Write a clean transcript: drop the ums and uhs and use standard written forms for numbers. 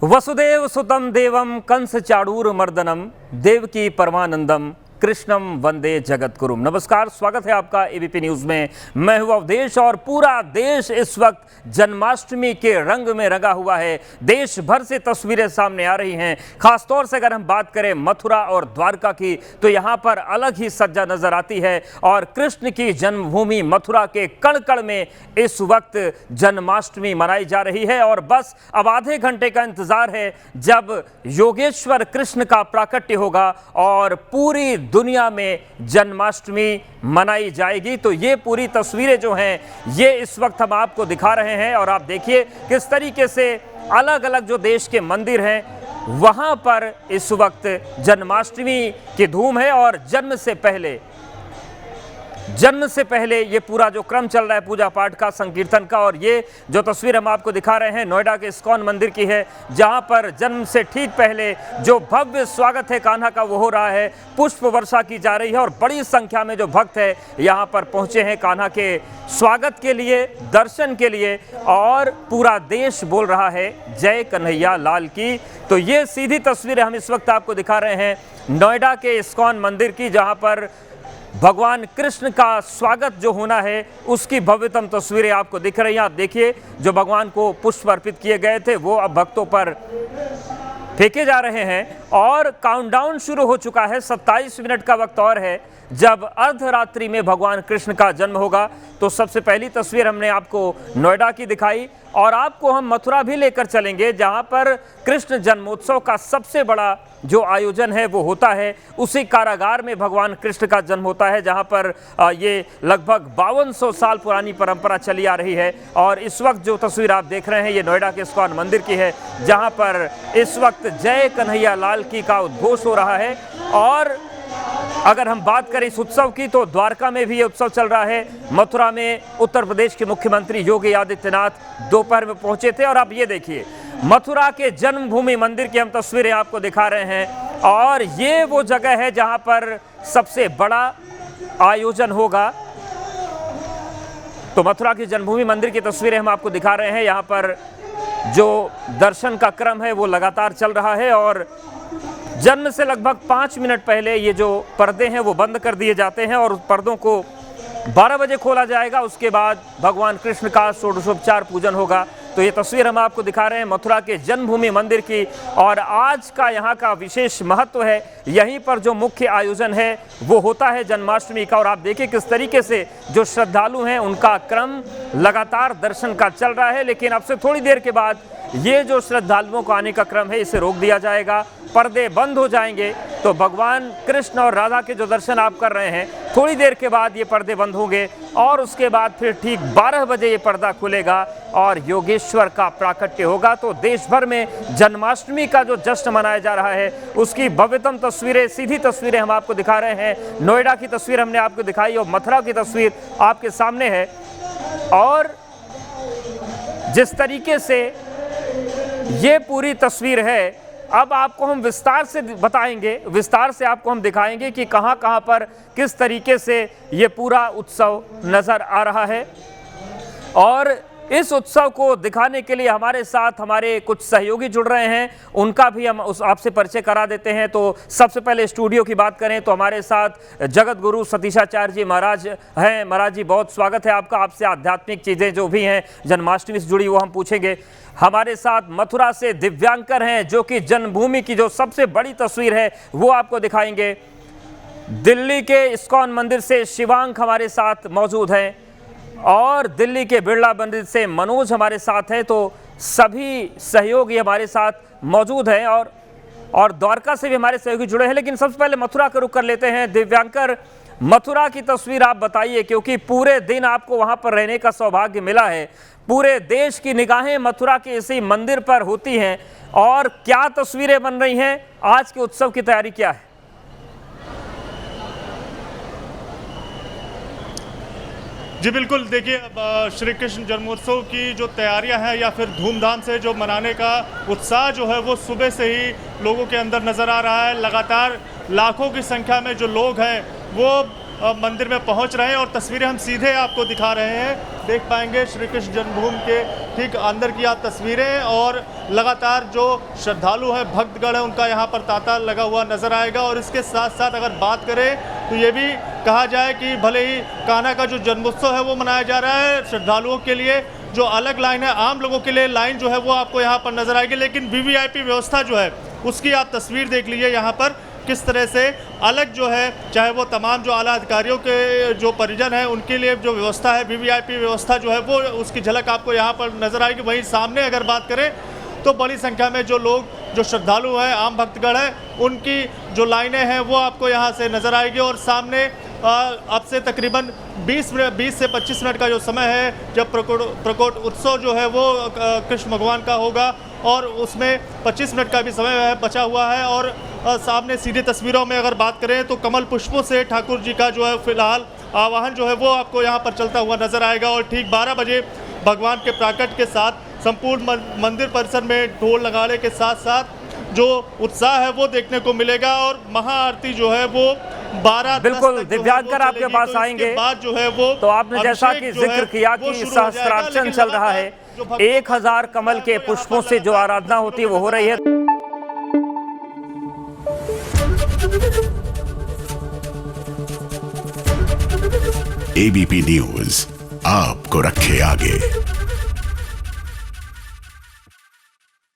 वसुदेव सुतं देवं कंस चाणूर मर्दनम देवकी परमानंदम कृष्णम वंदे जगतगुरुम। नमस्कार, स्वागत है आपका एबीपी न्यूज में। मैं हूं अवधेश और पूरा देश इस वक्त जन्माष्टमी के रंग में रंगा हुआ है। देश भर से तस्वीरें सामने आ रही हैं। खासतौर से अगर हम बात करें मथुरा और द्वारका की तो यहाँ पर अलग ही सज्जा नजर आती है और कृष्ण की जन्मभूमि मथुरा के कण कण में इस वक्त जन्माष्टमी मनाई जा रही है। और बस अब आधे घंटे का इंतजार है जब योगेश्वर कृष्ण का प्राकट्य होगा और पूरी दुनिया में जन्माष्टमी मनाई जाएगी। तो ये पूरी तस्वीरें जो हैं ये इस वक्त हम आपको दिखा रहे हैं और आप देखिए किस तरीके से अलग अलग जो देश के मंदिर हैं वहां पर इस वक्त जन्माष्टमी की धूम है। और जन्म से पहले ये पूरा जो क्रम चल रहा है पूजा पाठ का, संकीर्तन का। और ये जो तस्वीर हम आपको दिखा रहे हैं नोएडा के इस्कॉन मंदिर की है, जहां पर जन्म से ठीक पहले जो भव्य स्वागत है कान्हा का वो हो रहा है। पुष्प वर्षा की जा रही है और बड़ी संख्या में जो भक्त है यहां पर पहुंचे हैं कान्हा के स्वागत के लिए, दर्शन के लिए। और पूरा देश बोल रहा है जय कन्हैया लाल की। तो ये सीधी तस्वीरें हम इस वक्त आपको दिखा रहे हैं नोएडा के इस्कॉन मंदिर की, जहां पर भगवान कृष्ण का स्वागत जो होना है उसकी भव्यतम तस्वीरें आपको दिख रही हैं। आप देखिए जो भगवान को पुष्प अर्पित किए गए थे वो अब भक्तों पर फेंके जा रहे हैं और काउंटडाउन शुरू हो चुका है। 27 मिनट का वक्त और है जब अर्धरात्रि में भगवान कृष्ण का जन्म होगा। तो सबसे पहली तस्वीर हमने आपको नोएडा की दिखाई और आपको हम मथुरा भी लेकर चलेंगे, जहां पर कृष्ण जन्मोत्सव का सबसे बड़ा जो आयोजन है वो होता है। उसी कारागार में भगवान कृष्ण का जन्म होता है, जहां पर ये लगभग 5200 साल पुरानी परंपरा चली आ रही है। और इस वक्त जो तस्वीर आप देख रहे हैं ये नोएडा के इस्कॉन मंदिर की है, जहां पर इस वक्त जय कन्हैया लाल की का उद्घोष हो रहा है। और अगर हम बात करें इस उत्सव की तो द्वारका में भी ये उत्सव चल रहा है। मथुरा में उत्तर प्रदेश के मुख्यमंत्री योगी आदित्यनाथ दोपहर में पहुंचे थे। और आप ये देखिए मथुरा के जन्मभूमि मंदिर की हम तस्वीरें आपको दिखा रहे हैं और ये वो जगह है जहां पर सबसे बड़ा आयोजन होगा। तो मथुरा की जन्मभूमि मंदिर की तस्वीरें हम आपको दिखा रहे हैं। यहां पर जो दर्शन का क्रम है वो लगातार चल रहा है और जन्म से लगभग 5 मिनट पहले ये जो पर्दे हैं वो बंद कर दिए जाते हैं और पर्दों को 12 बजे खोला जाएगा। उसके बाद भगवान कृष्ण का षोडशोपचार पूजन होगा। तो ये तस्वीर हम आपको दिखा रहे हैं मथुरा के जन्मभूमि मंदिर की। और आज का यहाँ का विशेष महत्व है, यहीं पर जो मुख्य आयोजन है वो होता है जन्माष्टमी का। और आप देखिए किस तरीके से जो श्रद्धालु हैं उनका क्रम लगातार दर्शन का चल रहा है। लेकिन अब से थोड़ी देर के बाद ये जो श्रद्धालुओं को आने का क्रम है इसे रोक दिया जाएगा, पर्दे बंद हो जाएंगे। तो भगवान कृष्ण और राधा के जो दर्शन आप कर रहे हैं थोड़ी देर के बाद ये पर्दे बंद होंगे और उसके बाद फिर ठीक 12 बजे ये पर्दा खुलेगा और योगेश्वर का प्राकट्य होगा। तो देश भर में जन्माष्टमी का जो जश्न मनाया जा रहा है उसकी भव्यतम तस्वीरें, सीधी तस्वीरें हम आपको दिखा रहे हैं। नोएडा की तस्वीर हमने आपको दिखाई और मथुरा की तस्वीर आपके सामने है। और जिस तरीके से ये पूरी तस्वीर है अब आपको हम विस्तार से बताएंगे, विस्तार से आपको हम दिखाएंगे कि कहां कहां पर किस तरीके से ये पूरा उत्सव नजर आ रहा है। और इस उत्सव को दिखाने के लिए हमारे साथ हमारे कुछ सहयोगी जुड़ रहे हैं, उनका भी हम आपसे परिचय करा देते हैं। तो सबसे पहले स्टूडियो की बात करें तो हमारे साथ जगत गुरु सतीशाचार्य जी महाराज हैं। महाराज जी बहुत स्वागत है आपका। आपसे आध्यात्मिक चीज़ें जो भी हैं जन्माष्टमी से जुड़ी वो हम पूछेंगे। हमारे साथ मथुरा से दिव्यांकर हैं जो कि जन्मभूमि की जो सबसे बड़ी तस्वीर है वो आपको दिखाएंगे। दिल्ली के इस्कॉन मंदिर से शिवांक हमारे साथ मौजूद हैं और दिल्ली के बिरला मंदिर से मनोज हमारे साथ हैं। तो सभी सहयोगी हमारे साथ मौजूद हैं और द्वारका से भी हमारे सहयोगी जुड़े हैं। लेकिन सबसे पहले मथुरा का रुख कर लेते हैं। दिव्यांकर, मथुरा की तस्वीर आप बताइए, क्योंकि पूरे दिन आपको वहां पर रहने का सौभाग्य मिला है। पूरे देश की निगाहें मथुरा के इसी मंदिर पर होती हैं और क्या तस्वीरें बन रही हैं, आज के उत्सव की तैयारी क्या है? जी बिल्कुल, देखिए अब श्री कृष्ण जन्मोत्सव की जो तैयारियां हैं या फिर धूमधाम से जो मनाने का उत्साह जो है वो सुबह से ही लोगों के अंदर नज़र आ रहा है। लगातार लाखों की संख्या में जो लोग हैं वो मंदिर में पहुंच रहे हैं और तस्वीरें हम सीधे आपको दिखा रहे हैं। देख पाएंगे श्री कृष्ण जन्मभूमि के ठीक अंदर की आप तस्वीरें, और लगातार जो श्रद्धालु हैं, भक्तगण हैं, उनका यहाँ पर तांता लगा हुआ नजर आएगा। और इसके साथ साथ अगर बात करें तो ये भी कहा जाए कि भले ही कान्हा का जो जन्मोत्सव है वो मनाया जा रहा है, श्रद्धालुओं के लिए जो अलग लाइन है, आम लोगों के लिए लाइन जो है वो आपको यहाँ पर नजर आएगी। लेकिन वीवीआईपी व्यवस्था जो है उसकी आप तस्वीर देख लीजिए यहाँ पर किस तरह से अलग जो है, चाहे वो तमाम जो आला अधिकारियों के जो परिजन हैं उनके लिए जो व्यवस्था है, वीवीआईपी व्यवस्था जो है वो उसकी झलक आपको यहाँ पर नजर आएगी। वहीं सामने अगर बात करें तो बड़ी संख्या में जो लोग, जो श्रद्धालु हैं, आम भक्तगण हैं, उनकी जो लाइनें हैं वो आपको यहाँ से नजर आएगी। और सामने अब से तकरीबन 20 से 25 मिनट का जो समय है जब प्रकोट उत्सव जो है वो कृष्ण भगवान का होगा, और उसमें 25 मिनट का भी समय बचा हुआ है। और सामने सीधी तस्वीरों में अगर बात करें तो कमल पुष्पों से ठाकुर जी का जो है फिलहाल आवाहन जो है वो आपको यहाँ पर चलता हुआ नजर आएगा। और ठीक 12 बजे भगवान के प्राकट के साथ संपूर्ण मंदिर परिसर में ढोल नगाड़े के साथ साथ जो उत्साह है वो देखने को मिलेगा। और महाआरती जो है वो 12 बिल्कुल दिव्यांकर आपके पास आएंगे। बाद जो है वो तो आपने जैसा कि जिक्र किया कि सहस्त्रार्चन चल रहा है, 1000 कमल के पुष्पों से जो आराधना होती है वो हो रही है। एबीपी न्यूज आपको रखे आगे।